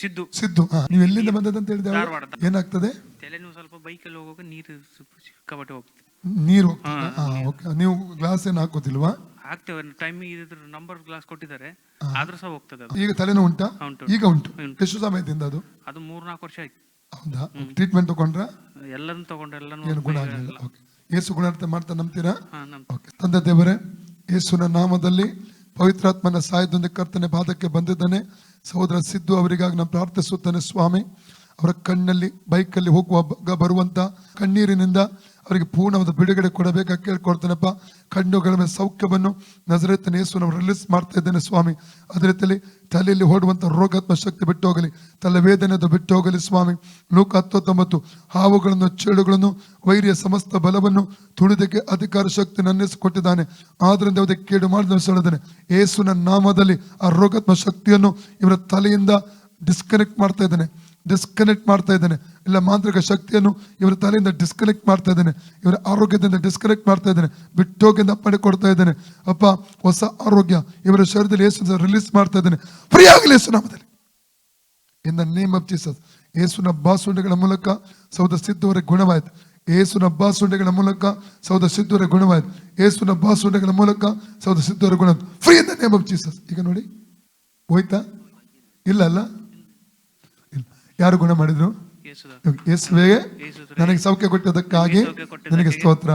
ಸಿದ್ದು. ಸಿದ್ದು. ನೀವು ಎಲ್ಲಿಂದ ಬಂದದಂತ ಹೇಳಿದ್ರೆ ಧಾರವಾಡ. ಏನಾಗ್ತದೆ? ತಲೆನೋವು ಸ್ವಲ್ಪ ಬೈಕಲ್ಲಿ ಹೋಗುವಾಗ ನೀರು ಸಿಕ್ಕಾಪಟ್ಟೆ ಹೋಗ್ತದೆ. ನೀರು ಹೋಗ್ತದೆ. ಓಕೆ. ನೀವು ಗ್ಲಾಸ್ ಏನು ಹಾಕೋತಿಲ್ವಾ? ಆಗ್ತೇವೆ. ಟೈಮಿಂಗ್ ಇದ್ರ ನಂಬರ್ ಗ್ಲಾಸ್ ಕೊಟ್ಟಿದ್ದಾರೆ, ಆದ್ರೂ ಸಹ ಹೋಗ್ತದೆ ಅದು. ಈಗ ತಲೆನೋವು ಉಂಟಾ? ಉಂಟು. ಈಗ ಉಂಟು. ಎಷ್ಟು ಸಮಯದಿಂದ ಅದು? ಅದು 3-4 ವರ್ಷ ಆಯ್ತು. ಹೌದಾ? ಟ್ರೀಟ್ಮೆಂಟ್ ತಗೊಂಡ್ರ? ಎಲ್ಲನೂ ತಗೊಂಡ್ರೆ ಏನು ಗುಣ ಆಗಲಿಲ್ಲ. ಓಕೆ. ಯೇಸು ಗುಣಾರ್ಥ ಮಾಡ್ತಾ ನಂಬ್ತೀರಾ? ನಂಬ್ತೀವಿ. ಓಕೆ. ತಂದೆ ದೇವರೇ, ಯೇಸುವಿನ ನಾಮದಲ್ಲಿ ಪವಿತ್ರಾತ್ಮನ ಸಹಾಯದೊಂದಿಗೆ ಕರ್ತನೆ ಪಾದಕ್ಕೆ ಬಂದಿದ್ದಾನೆ. ಸಹೋದರ ಸಿದ್ದು ಅವರಿಗಾಗಿ ನಾನು ಪ್ರಾರ್ಥಿಸುತ್ತೇನೆ ಸ್ವಾಮಿ. ಅವರ ಕಣ್ಣಲ್ಲಿ ಬೈಕಲ್ಲಿ ಹೋಗುವಾಗ ಬರುವಂತ ಕಣ್ಣೀರಿನಿಂದ ಅವರಿಗೆ ಪೂರ್ಣವಾದ ಬಿಡುಗಡೆ ಕೊಡಬೇಕಾಗಿ ಕೇಳ್ಕೊಡ್ತೇನಪ್ಪ. ಕಣ್ಣುಗಳ ಮೇಲೆ ಸೌಖ್ಯವನ್ನು ನಜರೇತಿನ ಯೇಸುವನ್ನು ರಿಲೀಸ್ ಮಾಡ್ತಾ ಇದ್ದೇನೆ ಸ್ವಾಮಿ. ಅದೇ ರೀತಿಯಲ್ಲಿ ತಲೆಯಲ್ಲಿ ಓಡುವಂತ ರೋಗಾತ್ಮ ಶಕ್ತಿ ಬಿಟ್ಟು ಹೋಗಲಿ, ತಲೆವೇದನೆ ಅದು ಬಿಟ್ಟು ಹೋಗಲಿ ಸ್ವಾಮಿ. ಲೂಕ 19 ಹಾವುಗಳನ್ನು, ಚೇಳುಗಳನ್ನು, ವೈರಿಯ ಸಮಸ್ತ ಬಲವನ್ನು ತುಳಿದಕ್ಕೆ ಅಧಿಕಾರ ಶಕ್ತಿ ನನ್ನಿಸಿಕೊಟ್ಟಿದ್ದಾನೆ. ಆದ್ರಿಂದ ಅದಕ್ಕೆ ಕೇಡು ಮಾಡಿದ ಹೇಳಿದ್ದೇನೆ. ಯೇಸುವಿನ ನಾಮದಲ್ಲಿ ಆ ರೋಗಾತ್ಮ ಶಕ್ತಿಯನ್ನು ಇವರ ತಲೆಯಿಂದ ಡಿಸ್ಕನೆಕ್ಟ್ ಮಾಡ್ತಾ ಇದ್ದೇನೆ. ಇಲ್ಲ ಮಾಂತ್ರಿಕ ಶಕ್ತಿಯನ್ನು ಇವರ ತಲೆಯಿಂದ ಡಿಸ್ಕನೆಕ್ಟ್ ಮಾಡ್ತಾ ಇದ್ದೇನೆ. ಇವರ ಆರೋಗ್ಯದಿಂದ ಡಿಸ್ಕನೆಕ್ಟ್ ಮಾಡ್ತಾ ಇದ್ದೇನೆ. ಬಿಟ್ಟೋಗಿಂದ ಅಪ್ಪಣೆ ಕೊಡ್ತಾ ಇದ್ದೇನೆ ಅಪ್ಪ. ಹೊಸ ಆರೋಗ್ಯ ಇವರ ಶರೀರದಲ್ಲಿ ಯೇಸು ರಿಲೀಸ್ ಮಾಡ್ತಾ ಇದ್ದೇನೆ. ಫ್ರೀ ಆಗಲಿ ಯೇಸು ನಾಮದಲ್ಲಿ. In the name of Jesus. ಯೇಸುವಿನ ಬಾಸುಂಡೆಗಳ ಮೂಲಕ ಸಹೋದರ ಸಿದ್ದುವರ ಗುಣವಾಯ್ತು. ಯೇಸುವಿನ ಬಾಸುಂಡೆಗಳ ಮೂಲಕ ಸಹೋದರ ಸಿದ್ದುವರ ಗುಣವಾಯ್ತು. ಯೇಸುವಿನ ಬಾಸುಂಡೆಗಳ ಮೂಲಕ ಸಹೋದರ ಸಿದ್ದುವರ ಗುಣ. Free in the name of Jesus. ಈಗ ನೋಡಿ ಹೋಯ್ತಾ? ಇಲ್ಲ ಅಲ್ಲ, ಯಾರು ಗುಣ ಮಾಡಿದ್ರು? ಯೇಸುವೆ ನನಗೆ ಸೌಖ್ಯ ಕೊಟ್ಟದಕ್ಕಾಗಿ ನಿನಗೆ ಸ್ತೋತ್ರ.